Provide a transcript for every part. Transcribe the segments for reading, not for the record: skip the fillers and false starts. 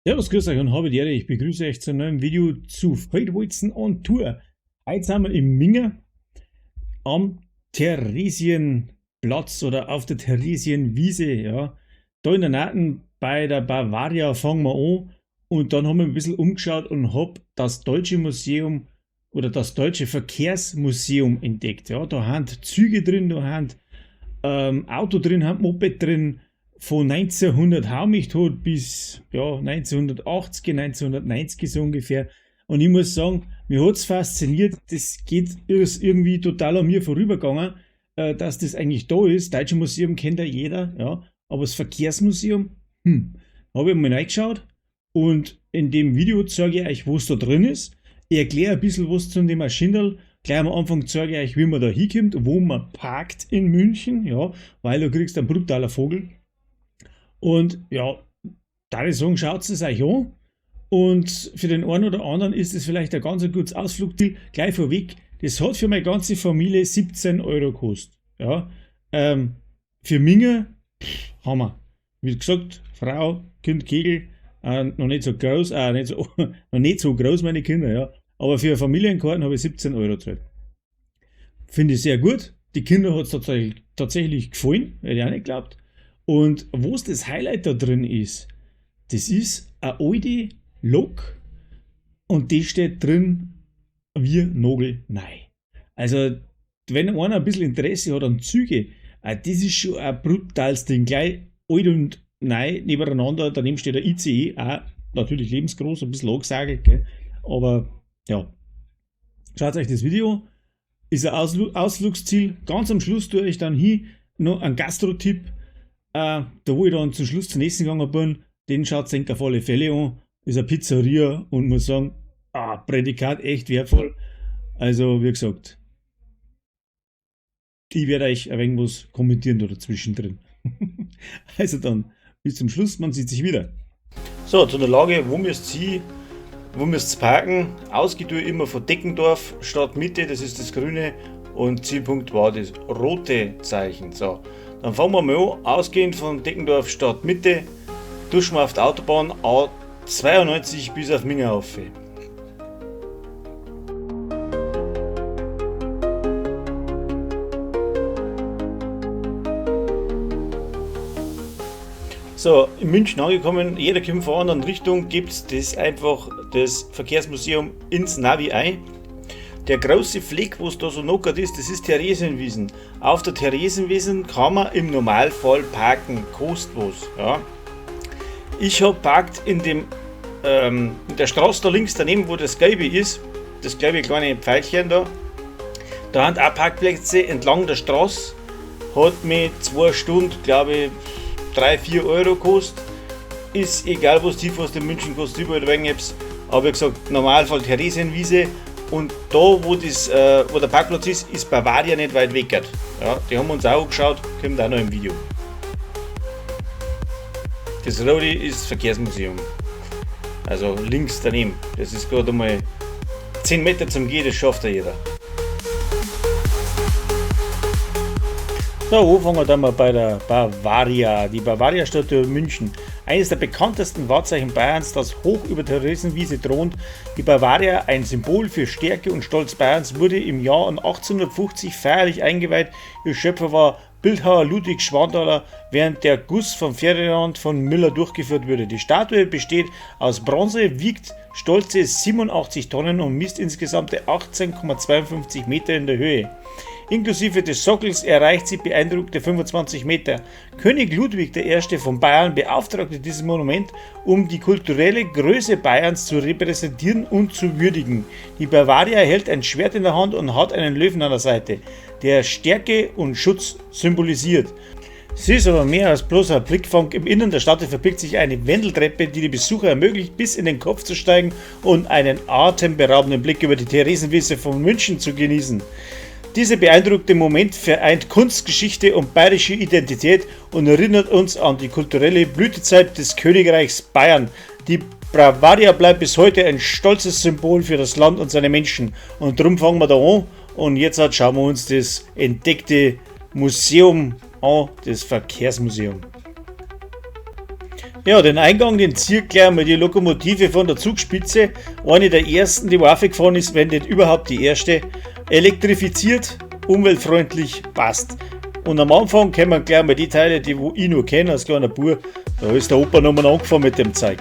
Servus, grüß euch und habe die Ehre. Ich begrüße euch zu einem neuen Video zu Feldholzen on Tour. Heute sind wir im Minger am Theresienplatz oder auf der Theresienwiese. Ja. Da in der Nähe bei der Bavaria fangen wir an und dann haben wir ein bisschen umgeschaut und habe das Deutsche Museum oder das Deutsche Verkehrsmuseum entdeckt. Ja. Da sind Züge drin, da sind Auto drin, haben Moped drin. Von 1900 hau mich tot bis ja, 1980, 1990 so ungefähr. Und ich muss sagen, mir hat es fasziniert, das ist irgendwie total an mir vorübergegangen, dass das eigentlich da ist. Deutsche Museum kennt ja jeder, ja. Aber das Verkehrsmuseum, habe ich mal reingeschaut und in dem Video zeige ich euch, was da drin ist. Ich erkläre ein bisschen was zu dem Maschinenl. Gleich am Anfang zeige ich euch, wie man da hinkommt, wo man parkt in München, ja, weil du kriegst einen brutaler Vogel. Und ja, da ich sagen, schaut es euch an. Und für den einen oder anderen ist es vielleicht ein ganz gutes Ausflugziel. Gleich vorweg, das hat für meine ganze Familie 17 Euro gekostet. Ja, für Minger, Hammer. Wie gesagt, Frau, Kind, Kegel, noch nicht so groß, noch nicht so groß meine Kinder, ja. Aber für Familienkarten habe ich 17 Euro gezahlt. Finde ich sehr gut. Die Kinder hat es tatsächlich gefallen, hätte ich auch nicht geglaubt. Und was das Highlight da drin ist, das ist eine alte Lok und die steht drin wie nagelneu. Also, wenn einer ein bisschen Interesse hat an Züge, das ist schon ein brutales Ding. Gleich alt und neu nebeneinander, daneben steht der ICE, auch natürlich lebensgroß, ein bisschen angesagelt, gell? Aber ja, schaut euch das Video an. Ist ein Ausflugsziel. Ganz am Schluss tue ich dann hier noch einen Gastro-Tipp. Da wo ich dann zum Schluss zum Essen gegangen bin, den schaut es auf alle Fälle an. Ist eine Pizzeria und muss sagen, Prädikat echt wertvoll. Also wie gesagt, ich werde euch ein wenig was kommentieren oder zwischendrin. Also dann, bis zum Schluss, man sieht sich wieder. So, zu der Lage, wo müsst ihr parken? Ausgeht immer von Deckendorf, Stadtmitte, das ist das grüne und Zielpunkt war das rote Zeichen. So. Dann fangen wir mal an, ausgehend von Deckendorf Stadtmitte, duschen wir auf der Autobahn A92 bis auf Minger rauf. So, in München angekommen, jeder kommt von einer anderen Richtung, gibt das einfach das Verkehrsmuseum ins Navi ein. Der große Fleck, wo es da so knockert ist, das ist Theresienwiesen. Auf der Theresienwiesen kann man im Normalfall parken, kostet was. Ja. Ich habe parkt in der Straße da links daneben, wo das gelbe ist, das gelbe kleine Pfeilchen da. Da sind auch Parkplätze entlang der Straße. Hat mir 2 Stunden, glaube ich, 3-4 Euro gekostet. Ist egal, was die fast in München kostet, überall wegen etwas. Aber wie gesagt, Normalfall Theresienwiese. Und da, wo der Parkplatz ist, ist Bavaria nicht weit weg. Ja, die haben uns auch angeschaut, kommt auch noch im Video. Das rote ist das Verkehrsmuseum. Also links daneben. Das ist gerade einmal 10 Meter zum Gehen, das schafft ja jeder. So, anfangen wir dann mal bei der Bavaria. Die Bavaria-Statue in München. Eines der bekanntesten Wahrzeichen Bayerns, das hoch über der Theresienwiese thront. Die Bavaria, ein Symbol für Stärke und Stolz Bayerns, wurde im Jahr 1850 feierlich eingeweiht. Ihr Schöpfer war Bildhauer Ludwig Schwanthaler, während der Guss von Ferdinand von Müller durchgeführt wurde. Die Statue besteht aus Bronze, wiegt stolze 87 Tonnen und misst insgesamt 18,52 Meter in der Höhe. Inklusive des Sockels erreicht sie beeindruckte 25 Meter. König Ludwig I. von Bayern beauftragte dieses Monument, um die kulturelle Größe Bayerns zu repräsentieren und zu würdigen. Die Bavaria hält ein Schwert in der Hand und hat einen Löwen an der Seite, der Stärke und Schutz symbolisiert. Sie ist aber mehr als bloß ein Blickfang. Im Innern der Statue verbirgt sich eine Wendeltreppe, die Besucher ermöglicht, bis in den Kopf zu steigen und einen atemberaubenden Blick über die Theresienwiese von München zu genießen. Dieser beeindruckende Moment vereint Kunstgeschichte und bayerische Identität und erinnert uns an die kulturelle Blütezeit des Königreichs Bayern. Die Bavaria bleibt bis heute ein stolzes Symbol für das Land und seine Menschen. Und darum fangen wir da an. Und jetzt schauen wir uns das entdeckte Museum an, das Verkehrsmuseum. Ja, den Eingang, den zieht gleich mal die Lokomotive von der Zugspitze. Eine der ersten, die aufgefahren ist, wenn nicht überhaupt die erste. Elektrifiziert, umweltfreundlich, passt. Und am Anfang kennen wir gleich mal die Teile, die wo ich nur kenne als kleiner Bub. Da ist der Opa nochmal angefahren mit dem Zeug.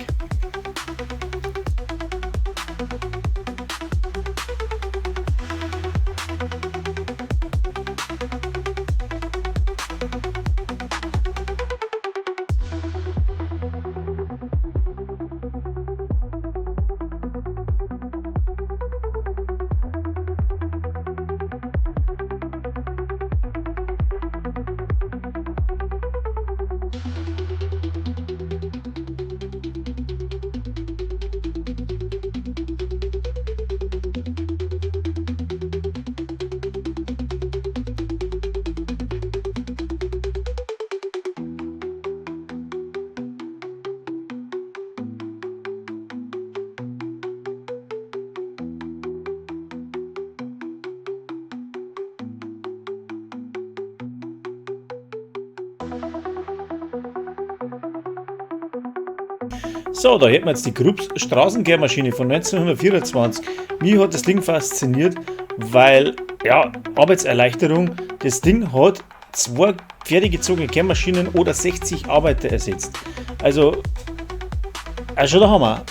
So, da hätten wir jetzt die Krupps Straßenkehrmaschine von 1924. Mich hat das Ding fasziniert, weil, ja, Arbeitserleichterung, das Ding hat 2 fertiggezogene Kehrmaschinen oder 60 Arbeiter ersetzt. Also schon der Hammer.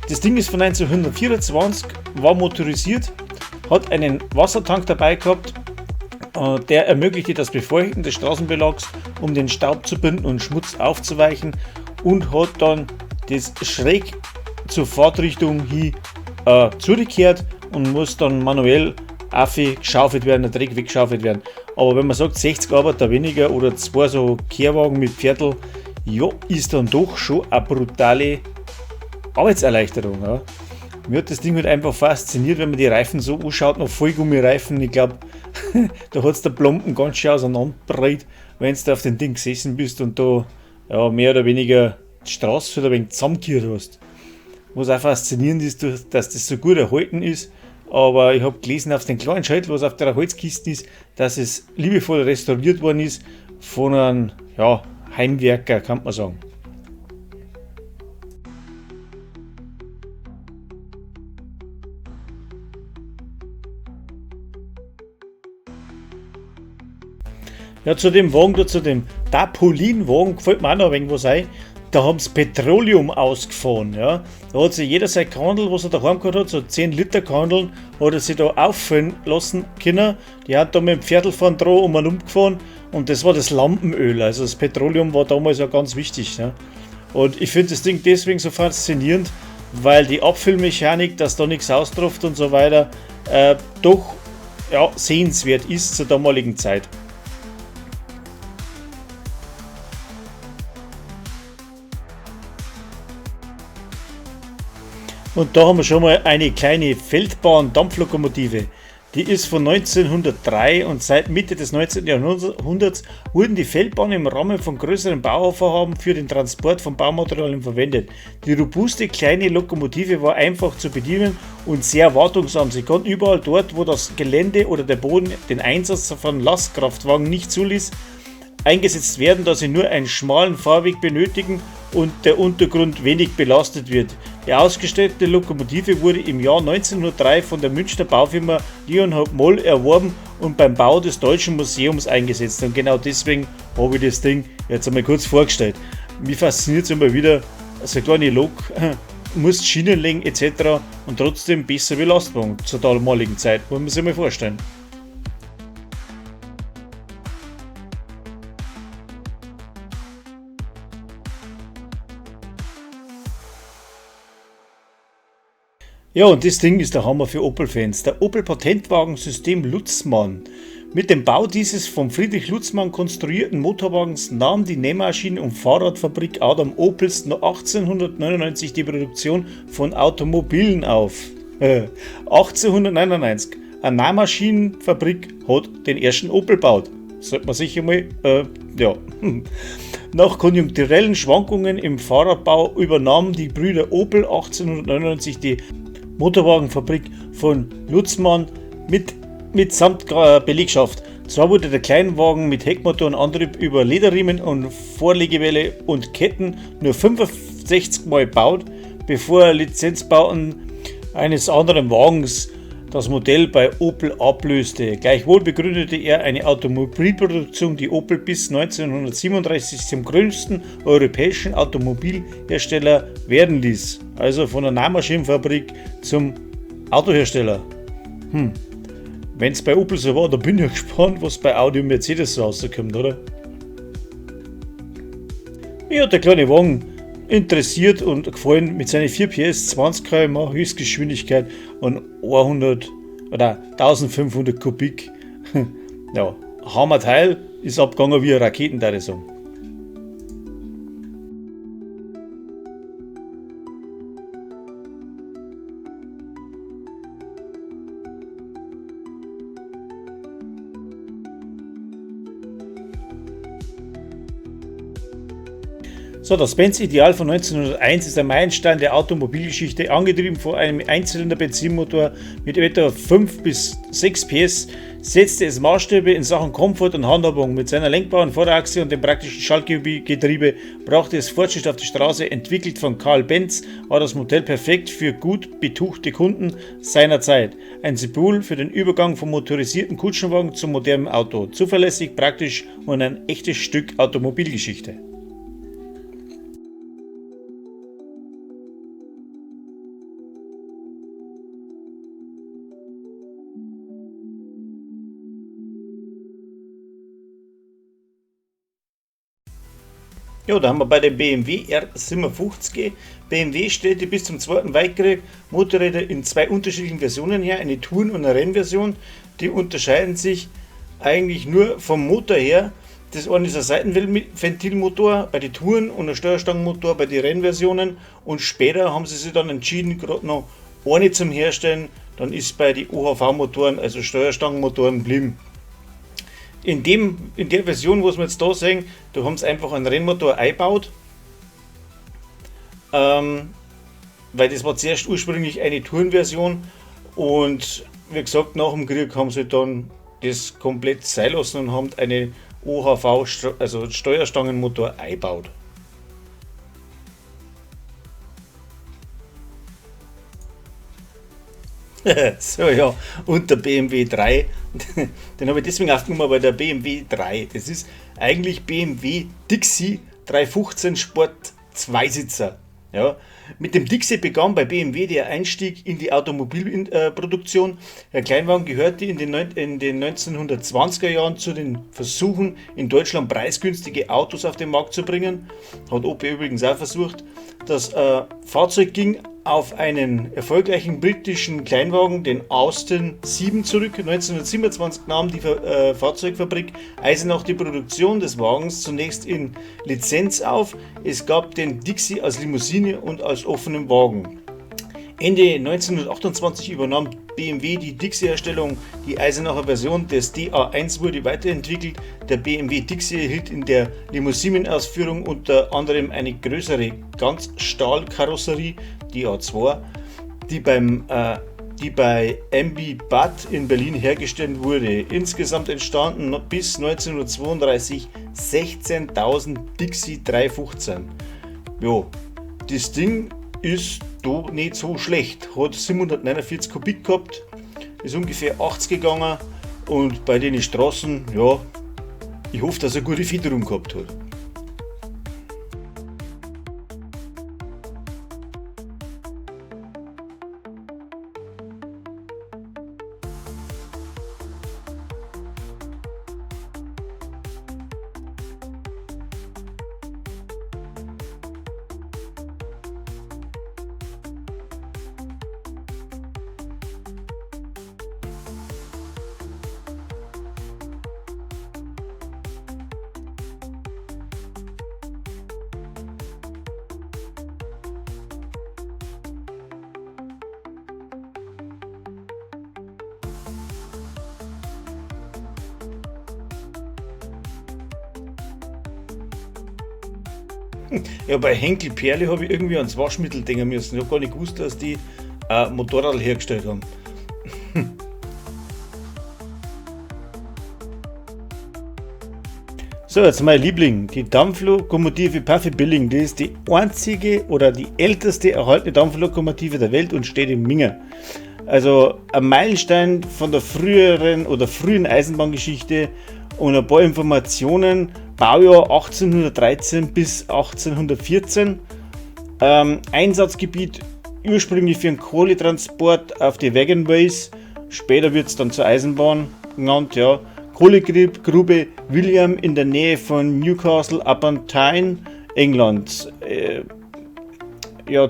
Das Ding ist von 1924, war motorisiert, hat einen Wassertank dabei gehabt, der ermöglichte das Befeuchten des Straßenbelags, um den Staub zu binden und Schmutz aufzuweichen, und hat dann das schräg zur Fahrtrichtung hin zurückkehrt und muss dann manuell aufgeschaufelt werden, der Dreck weggeschaufelt werden. Aber wenn man sagt 60 Arbeiter weniger oder 2 so Kehrwagen mit Pferdl, ja, ist dann doch schon eine brutale Arbeitserleichterung. Ja. Mir hat das Ding halt einfach fasziniert, wenn man die Reifen so anschaut, noch Vollgummireifen. Ich glaube, da hat es der Plomben ganz schön auseinanderbreit, wenn du auf dem Ding gesessen bist und da ja, mehr oder weniger die Straße ein wenig zusammengekehrt hast. Was auch faszinierend ist, dass das so gut erhalten ist. Aber ich habe gelesen auf den kleinen Schild, was auf der Holzkiste ist, dass es liebevoll restauriert worden ist von einem Heimwerker, kann man sagen. Ja, zu dem Wagen, zu dem Dapolin-Wagen, gefällt mir auch noch ein wenig was ein. Da haben sie Petroleum ausgefahren. Ja. Da hat sich jeder sein Kandel, was er daheim gehabt hat, so 10 Liter Kandeln, hat er sich da auffüllen lassen können. Die hat da mit dem Pferdl von dran um und umgefahren und das war das Lampenöl. Also das Petroleum war damals ja ganz wichtig. Ja. Und ich finde das Ding deswegen so faszinierend, weil die Abfüllmechanik, dass da nichts austropft und so weiter, doch sehenswert ist zur damaligen Zeit. Und da haben wir schon mal eine kleine Feldbahn-Dampflokomotive. Die ist von 1903 und seit Mitte des 19. Jahrhunderts wurden die Feldbahnen im Rahmen von größeren Bauvorhaben für den Transport von Baumaterialien verwendet. Die robuste kleine Lokomotive war einfach zu bedienen und sehr wartungsarm. Sie konnte überall dort, wo das Gelände oder der Boden den Einsatz von Lastkraftwagen nicht zuließ, eingesetzt werden, da sie nur einen schmalen Fahrweg benötigen und der Untergrund wenig belastet wird. Die ausgestellte Lokomotive wurde im Jahr 1903 von der Münchner Baufirma Leonhard Moll erworben und beim Bau des Deutschen Museums eingesetzt. Und genau deswegen habe ich das Ding jetzt einmal kurz vorgestellt. Mich fasziniert es immer wieder, so eine kleine Lok, muss Schienen legen etc. und trotzdem besser wie Lastwagen zur damaligen Zeit, muss man sich mal vorstellen. Ja, und das Ding ist der Hammer für Opel-Fans. Der Opel Patentwagensystem Lutzmann. Mit dem Bau dieses von Friedrich Lutzmann konstruierten Motorwagens nahm die Nähmaschine- und Fahrradfabrik Adam Opels noch 1899 die Produktion von Automobilen auf. 1899. Eine Nähmaschinenfabrik hat den ersten Opel gebaut. Sollte man sicher mal, Nach konjunkturellen Schwankungen im Fahrradbau übernahmen die Brüder Opel 1899 die Motorwagenfabrik von Lutzmann mitsamt Belegschaft. Zwar wurde der Kleinwagen mit Heckmotor und Antrieb über Lederriemen und Vorlegewelle und Ketten nur 65 Mal gebaut, bevor Lizenzbauten eines anderen Wagens das Modell bei Opel ablöste. Gleichwohl begründete er eine Automobilproduktion, die Opel bis 1937 zum größten europäischen Automobilhersteller werden ließ. Also von der Nahmaschinenfabrik zum Autohersteller. Wenn es bei Opel so war, da bin ich gespannt, was bei Audi und Mercedes so rauskommt, oder? Mir hat der kleine Wagen interessiert und gefallen mit seinen 4 PS, 20 km/h Höchstgeschwindigkeit und 100 oder 1500 Kubik. Ja, Hammerteil, ist abgegangen wie eine Raketen, würde ich sagen. So, das Benz-Ideal von 1901 ist ein Meilenstein der Automobilgeschichte, angetrieben von einem Einzylinder-Benzinmotor mit etwa 5 bis 6 PS, setzte es Maßstäbe in Sachen Komfort und Handhabung. Mit seiner lenkbaren Vorderachse und dem praktischen Schaltgetriebe brachte es Fortschritt auf die Straße. Entwickelt von Karl Benz, war das Modell perfekt für gut betuchte Kunden seiner Zeit. Ein Symbol für den Übergang vom motorisierten Kutschenwagen zum modernen Auto. Zuverlässig, praktisch und ein echtes Stück Automobilgeschichte. Ja, da haben wir bei dem BMW R57. BMW stellte bis zum Zweiten Weltkrieg Motorräder in 2 unterschiedlichen Versionen her, eine Touren- und eine Rennversion. Die unterscheiden sich eigentlich nur vom Motor her. Das eine ist ein Seitenventilmotor bei den Touren und ein Steuerstangenmotor bei den Rennversionen. Und später haben sie sich dann entschieden, gerade noch eine zum Herstellen. Dann ist bei den OHV-Motoren, also Steuerstangenmotoren, geblieben. In der Version, was wir jetzt da sehen, da haben sie einfach einen Rennmotor eingebaut, weil das war zuerst ursprünglich eine Tourenversion und wie gesagt, nach dem Krieg haben sie dann das komplett sein lassen und haben einen OHV, also Steuerstangenmotor eingebaut. So, ja, und der BMW 3, den habe ich deswegen aufgenommen, weil der BMW 3, das ist eigentlich BMW Dixie 315 Sport Zweisitzer. Ja. Mit dem Dixie begann bei BMW der Einstieg in die Automobilproduktion. Der Kleinwagen gehörte in den 1920er Jahren zu den Versuchen, in Deutschland preisgünstige Autos auf den Markt zu bringen. Hat Opel übrigens auch versucht. Das Fahrzeug ging auf einen erfolgreichen britischen Kleinwagen, den Austin 7, zurück. 1927 nahm die Fahrzeugfabrik Eisenach die Produktion des Wagens zunächst in Lizenz auf. Es gab den Dixie als Limousine und als offenen Wagen. Ende 1928 übernahm BMW die Dixie-Herstellung. Die Eisenacher Version des DA1 wurde weiterentwickelt. Der BMW Dixie erhielt in der Limousinenausführung unter anderem eine größere Ganzstahlkarosserie, die A2, die bei MB Budd in Berlin hergestellt wurde. Insgesamt entstanden bis 1932 16.000 Dixie 315. Jo, das Ding ist da nicht so schlecht. Hat 749 Kubik gehabt, ist ungefähr 80 gegangen und bei den Straßen, ja, ich hoffe, dass er gute Federung gehabt hat. Ja, bei Henkel Perle habe ich irgendwie ans Waschmittel denken müssen. Ich habe gar nicht gewusst, dass die Motorrad hergestellt haben. So, jetzt mein Liebling, die Dampflokomotive Puffy Billing. Die ist die einzige oder die älteste erhaltene Dampflokomotive der Welt und steht in Minga. Also ein Meilenstein von der früheren oder frühen Eisenbahngeschichte und ein paar Informationen. Baujahr 1813 bis 1814. Einsatzgebiet ursprünglich für einen Kohletransport auf die Wagonways. Später wird es dann zur Eisenbahn genannt, ja. Kohlegrube William in der Nähe von Newcastle upon Tyne, England.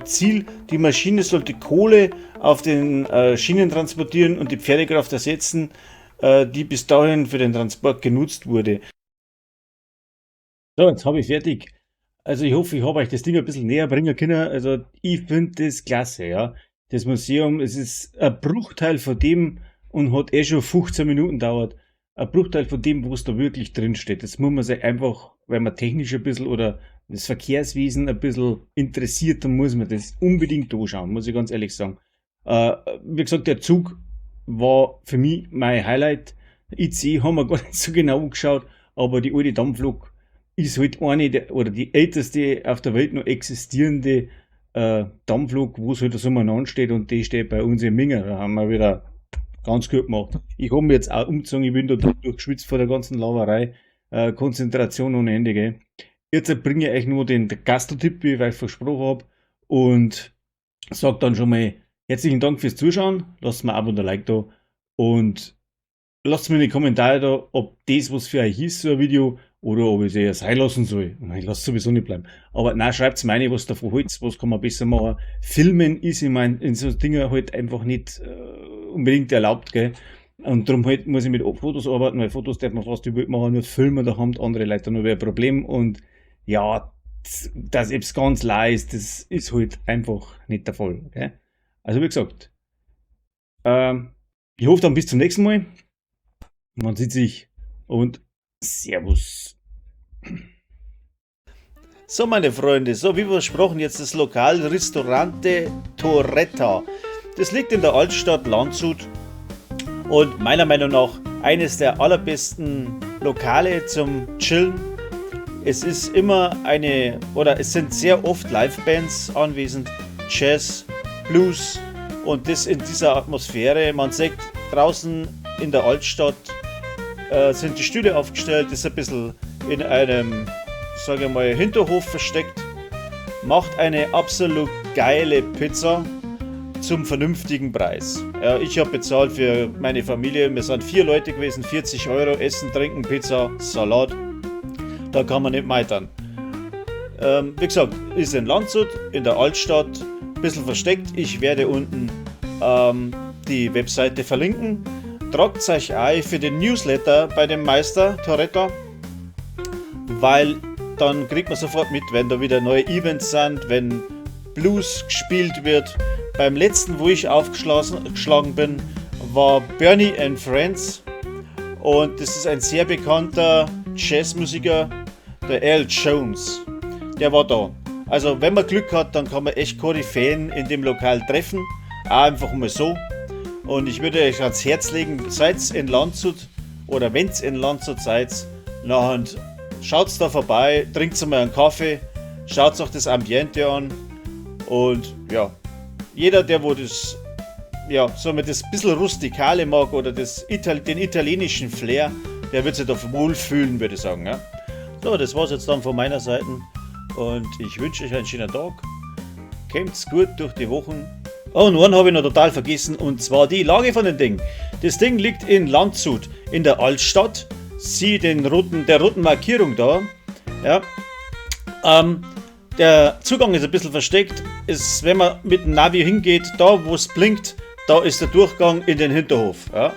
Ziel, die Maschine sollte Kohle auf den Schienen transportieren und die Pferdekraft ersetzen, die bis dahin für den Transport genutzt wurde. So, jetzt habe ich fertig. Also ich hoffe, ich habe euch das Ding ein bisschen näher bringen können. Also ich finde das klasse, ja. Das Museum, es ist ein Bruchteil von dem und hat schon 15 Minuten gedauert. Ein Bruchteil von dem, was da wirklich drin steht. Das muss man sich einfach, wenn man technisch ein bisschen oder das Verkehrswesen ein bisschen interessiert, dann muss man das unbedingt anschauen, muss ich ganz ehrlich sagen. Wie gesagt, der Zug war für mich mein Highlight. IC haben wir gar nicht so genau angeschaut, aber die alte Dampflok ist halt eine oder die älteste auf der Welt noch existierende Dampflok, wo es halt so umeinander steht und die steht bei uns in Minga. Da haben wir wieder ganz gut gemacht. Ich habe mir jetzt auch umgezogen, ich bin da durchgeschwitzt vor der ganzen Laberei. Konzentration ohne Ende, gell. Jetzt bringe ich euch nur den Gastro-Tipp, wie ich euch versprochen habe. Und sage dann schon mal herzlichen Dank fürs Zuschauen. Lasst mir ein Abo und ein Like da. Und lasst mir in die Kommentare da, ob das was für euch ist, so ein Video, oder ob ich es eher sein lassen soll. Ich lasse sowieso nicht bleiben. Aber nein, schreibt meine, was davon haltet, was kann man besser machen. Filmen ist in so Dingen halt einfach nicht unbedingt erlaubt, gell. Und darum halt muss ich mit Fotos arbeiten, weil Fotos darf man fast überall machen, nur filmen, da haben andere Leute noch ein Problem. Und ja, dass es ganz leise ist, das ist halt einfach nicht der Fall, gell. Also wie gesagt, ich hoffe dann bis zum nächsten Mal. Man sieht sich und Servus. So, meine Freunde, so wie versprochen, jetzt das Lokal Ristorante Toretta. Das liegt in der Altstadt Landshut und meiner Meinung nach eines der allerbesten Lokale zum Chillen. Es ist immer es sind sehr oft Livebands anwesend, Jazz, Blues und das in dieser Atmosphäre. Man sieht draußen in der Altstadt sind die Stühle aufgestellt, ist ein bisschen in einem, sage ich mal, Hinterhof versteckt. Macht eine absolut geile Pizza zum vernünftigen Preis. Ich habe bezahlt für meine Familie, wir sind 4 Leute gewesen, 40 Euro, Essen, Trinken, Pizza, Salat. Da kann man nicht meitern. Wie gesagt, ist in Landshut, in der Altstadt, ein bisschen versteckt. Ich werde unten die Webseite verlinken. Tragt euch ein für den Newsletter bei dem Meister Toretta, weil dann kriegt man sofort mit, wenn da wieder neue Events sind, wenn Blues gespielt wird. Beim letzten, wo ich aufgeschlagen bin, war Bernie and Friends und das ist ein sehr bekannter Jazzmusiker, der Al Jones. Der war da. Also wenn man Glück hat, dann kann man echt Koryphäen in dem Lokal treffen, auch einfach mal so. Und ich würde euch ans Herz legen, seid in Landshut oder wenn ihr in Landshut seid, nachher schaut da vorbei, trinkt mal einen Kaffee, schaut euch das Ambiente an und ja, jeder, der wo das, ja, so mit das bisschen Rustikale mag oder den italienischen Flair, der wird sich da wohlfühlen, würde ich sagen. Ja. So, das war's jetzt dann von meiner Seite und ich wünsche euch einen schönen Tag. Kommt's gut durch die Wochen. Oh, und einen habe ich noch total vergessen, und zwar die Lage von dem Ding. Das Ding liegt in Landshut, in der Altstadt. Sieh der roten Markierung da. Ja. Der Zugang ist ein bisschen versteckt. Wenn man mit dem Navi hingeht, da wo es blinkt, da ist der Durchgang in den Hinterhof. Ja.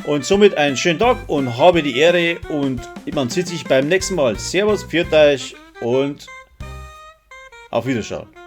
Und somit einen schönen Tag und habe die Ehre und man sieht sich beim nächsten Mal. Servus, pfiat euch und auf Wiedersehen.